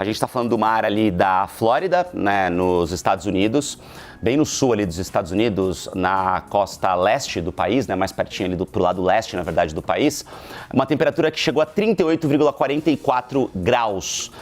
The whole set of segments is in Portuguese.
A gente está falando do mar ali da Flórida, né, nos Estados Unidos, bem no sul ali dos Estados Unidos, na costa leste do país, né, mais pertinho ali pro lado leste, na verdade, do país. Uma temperatura que chegou a 38,44 graus.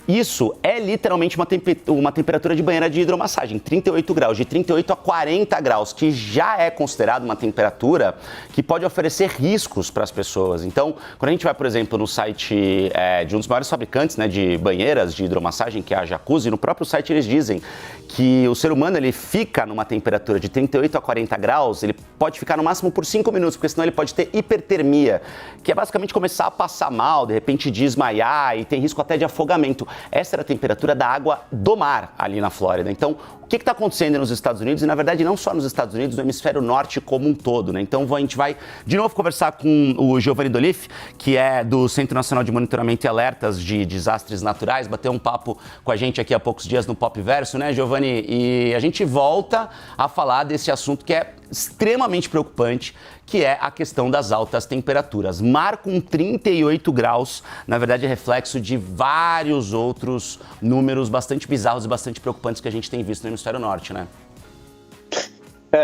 Isso é literalmente uma temperatura de banheira de hidromassagem, 38 graus, de 38 a 40 graus, que já é considerado uma temperatura que pode oferecer riscos para as pessoas. Então, quando a gente vai, por exemplo, no site de um dos maiores fabricantes, né, de banheiras de hidromassagem, que é a Jacuzzi, no próprio site eles dizem que o ser humano ele fica numa temperatura de 38 a 40 graus, ele pode ficar no máximo por 5 minutos, porque senão ele pode ter hipertermia, que é basicamente começar a passar mal, de repente desmaiar e tem risco até de afogamento. Essa era a temperatura da água do mar ali na Flórida. Então, o que está acontecendo nos Estados Unidos? E, na verdade, não só nos Estados Unidos, no hemisfério norte como um todo, né? Então, a gente vai, de novo, conversar com o Giovanni Dolif, que é do Centro Nacional de Monitoramento e Alertas de Desastres Naturais, bater um papo com a gente aqui há poucos dias no Pop Verso, né, Giovanni? E a gente volta a falar desse assunto que é extremamente preocupante, que é a questão das altas temperaturas. Mar com 38 graus, na verdade, é reflexo de vários outros números bastante bizarros e bastante preocupantes que a gente tem visto no hemisfério norte, né?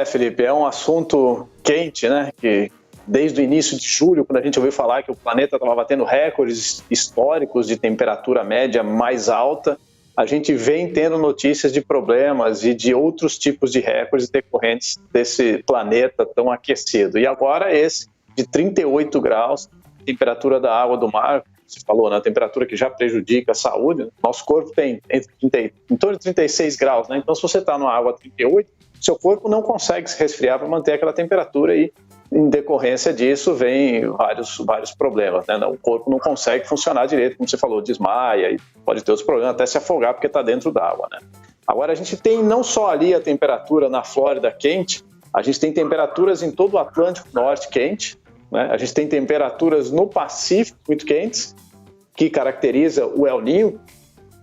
Felipe, é um assunto quente, né? Que desde o início de julho, quando a gente ouviu falar que o planeta estava batendo recordes históricos de temperatura média mais alta, a gente vem tendo notícias de problemas e de outros tipos de recordes decorrentes desse planeta tão aquecido. E agora esse de 38 graus, temperatura da água do mar, você falou, né, temperatura que já prejudica a saúde. Nosso corpo tem em torno de 36 graus, né? Então se você está numa água 38, seu corpo não consegue se resfriar para manter aquela temperatura e em decorrência disso vem vários problemas, né? O corpo não consegue funcionar direito, como você falou, desmaia e pode ter outros problemas, até se afogar porque está dentro d'água, né? Agora a gente tem não só ali a temperatura na Flórida quente, a gente tem temperaturas em todo o Atlântico Norte quente, né? A gente tem temperaturas no Pacífico muito quentes, que caracteriza o El Niño,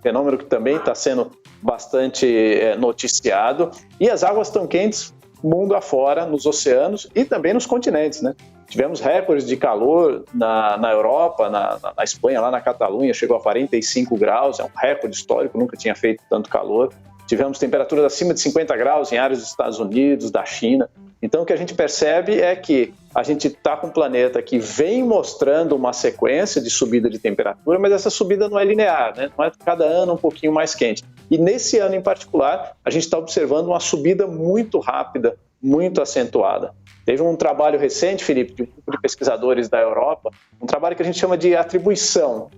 fenômeno que também está sendo bastante noticiado, e as águas estão quentes mundo afora, nos oceanos e também nos continentes, né? Tivemos recordes de calor na Europa, na Espanha, lá na Catalunha, chegou a 45 graus, é um recorde histórico, nunca tinha feito tanto calor. Tivemos temperaturas acima de 50 graus em áreas dos Estados Unidos, da China. Então, o que a gente percebe é que a gente está com um planeta que vem mostrando uma sequência de subida de temperatura, mas essa subida não é linear, né? Não é cada ano um pouquinho mais quente. E nesse ano em particular, a gente está observando uma subida muito rápida, muito acentuada. Teve um trabalho recente, Felipe, de um grupo de pesquisadores da Europa, um trabalho que a gente chama de atribuição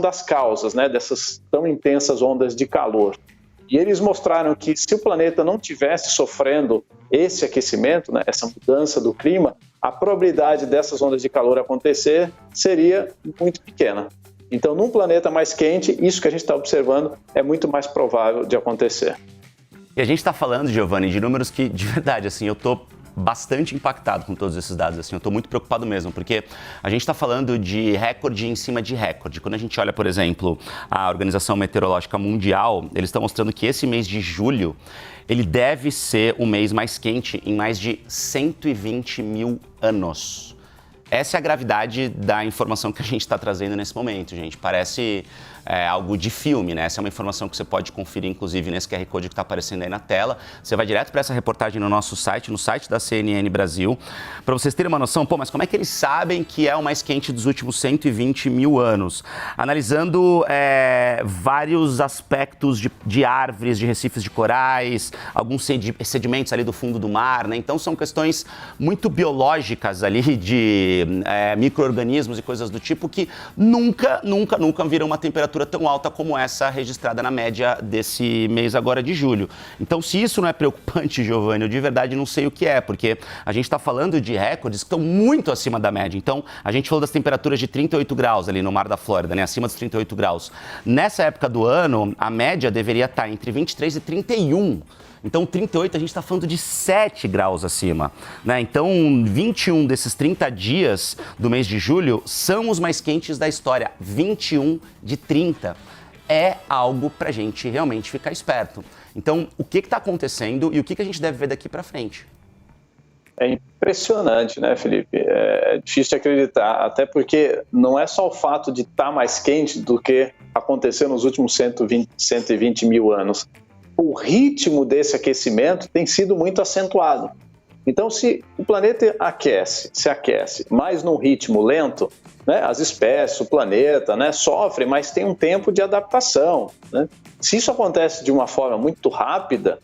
das causas, né, dessas tão intensas ondas de calor. E eles mostraram que se o planeta não tivesse sofrendo esse aquecimento, né, essa mudança do clima, a probabilidade dessas ondas de calor acontecer seria muito pequena. Então, num planeta mais quente, isso que a gente está observando é muito mais provável de acontecer. E a gente está falando, Giovanni, de números que, de verdade, assim, eu tô bastante impactado com todos esses dados, assim, eu estou muito preocupado mesmo, porque a gente está falando de recorde em cima de recorde. Quando a gente olha, por exemplo, a Organização Meteorológica Mundial, eles estão mostrando que esse mês de julho, ele deve ser o mês mais quente em mais de 120 mil anos. Essa é a gravidade da informação que a gente está trazendo nesse momento, gente. Parece algo de filme, né? Essa é uma informação que você pode conferir, inclusive, nesse QR Code que está aparecendo aí na tela. Você vai direto para essa reportagem no nosso site, no site da CNN Brasil, para vocês terem uma noção, mas como é que eles sabem que é o mais quente dos últimos 120 mil anos? Analisando vários aspectos de árvores, de recifes de corais, alguns sedimentos ali do fundo do mar, né? Então, são questões muito biológicas ali de micro-organismos e coisas do tipo que nunca viram uma temperatura tão alta como essa registrada na média desse mês agora de julho. Então, se isso não é preocupante, Giovanni, eu de verdade não sei o que é, porque a gente está falando de recordes que estão muito acima da média. Então, a gente falou das temperaturas de 38 graus ali no Mar da Flórida, né, acima dos 38 graus. Nessa época do ano, a média deveria estar entre 23 e 31. Então, 38, a gente está falando de 7 graus acima, né? Então, 21 desses 30 dias do mês de julho são os mais quentes da história. 21 de 30. É algo para a gente realmente ficar esperto. Então, o que está acontecendo e o que a gente deve ver daqui para frente? É impressionante, né, Felipe? É difícil de acreditar, até porque não é só o fato de estar mais quente do que aconteceu nos últimos 120 mil anos. O ritmo desse aquecimento tem sido muito acentuado. Então, se o planeta se aquece, mas num ritmo lento, né, as espécies, o planeta, né, sofrem, mas tem um tempo de adaptação, né? Se isso acontece de uma forma muito rápida,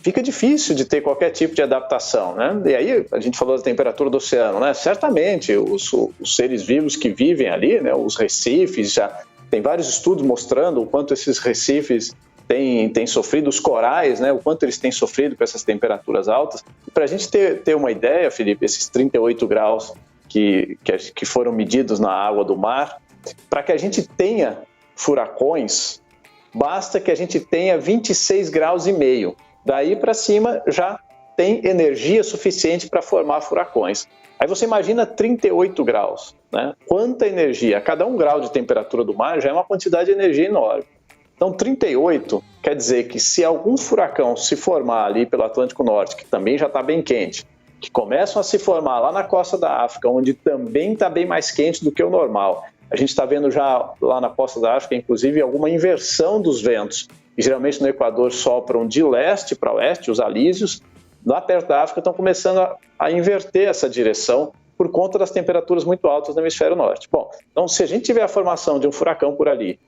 fica difícil de ter qualquer tipo de adaptação, né? E aí, a gente falou da temperatura do oceano, né? Certamente, os seres vivos que vivem ali, né, os recifes, já tem vários estudos mostrando o quanto esses recifes têm sofrido, os corais, né, o quanto eles têm sofrido com essas temperaturas altas. Para a gente ter uma ideia, Felipe, esses 38 graus que foram medidos na água do mar, para que a gente tenha furacões, basta que a gente tenha 26 graus e meio. Daí para cima já tem energia suficiente para formar furacões. Aí você imagina 38 graus, né? Quanta energia? Cada 1 grau de temperatura do mar já é uma quantidade de energia enorme. Então 38 quer dizer que se algum furacão se formar ali pelo Atlântico Norte, que também já está bem quente, que começam a se formar lá na costa da África, onde também está bem mais quente do que o normal. A gente está vendo já lá na costa da África, inclusive, alguma inversão dos ventos. E, geralmente no Equador sopram de leste para oeste, os alísios. Lá perto da África estão começando a inverter essa direção por conta das temperaturas muito altas no hemisfério norte. Bom, então se a gente tiver a formação de um furacão por ali,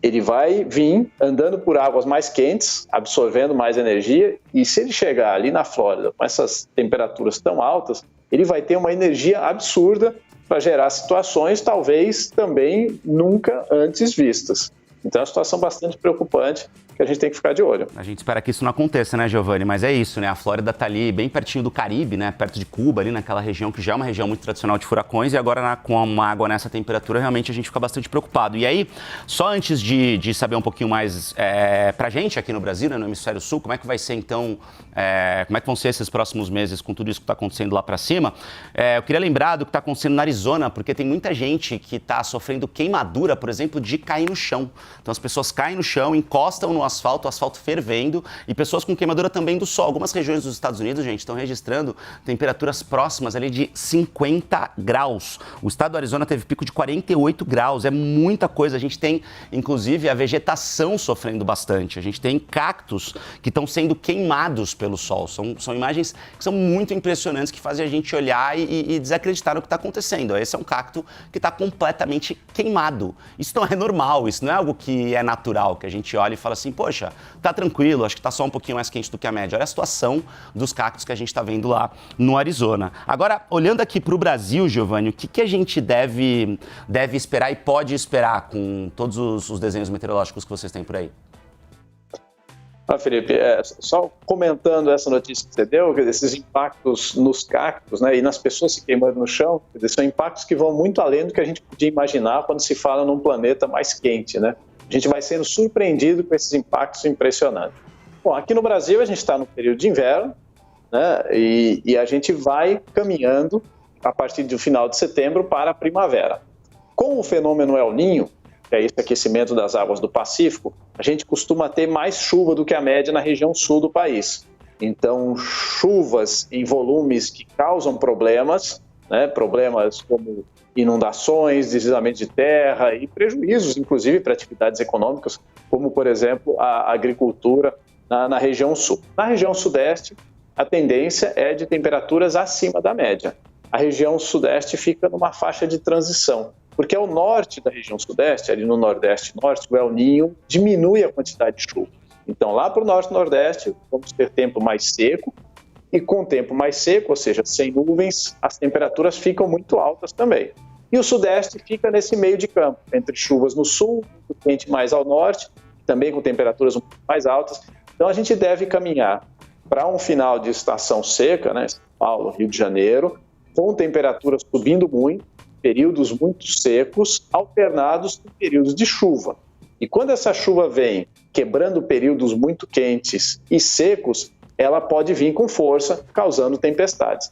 ele vai vir andando por águas mais quentes, absorvendo mais energia, e se ele chegar ali na Flórida com essas temperaturas tão altas, ele vai ter uma energia absurda para gerar situações talvez também nunca antes vistas. Então é uma situação bastante preocupante que a gente tem que ficar de olho. A gente espera que isso não aconteça, né, Giovanni? Mas é isso, né? A Flórida está ali bem pertinho do Caribe, né? Perto de Cuba, ali naquela região que já é uma região muito tradicional de furacões, e agora com uma água nessa temperatura, realmente a gente fica bastante preocupado. E aí, só antes de saber um pouquinho mais pra gente aqui no Brasil, né, no Hemisfério Sul, como é que vai ser então, como é que vão ser esses próximos meses com tudo isso que está acontecendo lá para cima? Eu queria lembrar do que está acontecendo na Arizona, porque tem muita gente que está sofrendo queimadura, por exemplo, de cair no chão. Então as pessoas caem no chão, encostam no asfalto, o asfalto fervendo, e pessoas com queimadura também do sol. Algumas regiões dos Estados Unidos, gente, estão registrando temperaturas próximas ali de 50 graus. O estado do Arizona teve pico de 48 graus, é muita coisa. A gente tem, inclusive, a vegetação sofrendo bastante. A gente tem cactos que estão sendo queimados pelo sol. São imagens que são muito impressionantes, que fazem a gente olhar e desacreditar no que está acontecendo. Esse é um cacto que está completamente queimado. Isso não é normal, isso não é algo que é natural, que a gente olha e fala assim, poxa, tá tranquilo, acho que tá só um pouquinho mais quente do que a média. Olha a situação dos cactos que a gente tá vendo lá no Arizona. Agora, olhando aqui pro Brasil, Giovanni, o que a gente deve esperar e pode esperar com todos os desenhos meteorológicos que vocês têm por aí? Felipe, só comentando essa notícia que você deu, esses impactos nos cactos, né, e nas pessoas se queimando no chão, são impactos que vão muito além do que a gente podia imaginar quando se fala num planeta mais quente, né? A gente vai sendo surpreendido com esses impactos impressionantes. Bom, aqui no Brasil a gente está no período de inverno, né, e a gente vai caminhando a partir do final de setembro para a primavera. Com o fenômeno El Niño, que é esse aquecimento das águas do Pacífico, a gente costuma ter mais chuva do que a média na região sul do país. Então, chuvas em volumes que causam problemas, né, problemas como inundações, deslizamento de terra e prejuízos, inclusive, para atividades econômicas, como, por exemplo, a agricultura na região sul. Na região sudeste, a tendência é de temperaturas acima da média. A região sudeste fica numa faixa de transição, porque ao norte da região sudeste, ali no nordeste e norte, o El Niño diminui a quantidade de chuva. Então, lá para o norte e nordeste, vamos ter tempo mais seco, e com o tempo mais seco, ou seja, sem nuvens, as temperaturas ficam muito altas também. E o sudeste fica nesse meio de campo, entre chuvas no sul, o quente mais ao norte, também com temperaturas um pouco mais altas. Então a gente deve caminhar para um final de estação seca, né, São Paulo, Rio de Janeiro, com temperaturas subindo muito, períodos muito secos, alternados com períodos de chuva. E quando essa chuva vem quebrando períodos muito quentes e secos, ela pode vir com força, causando tempestades.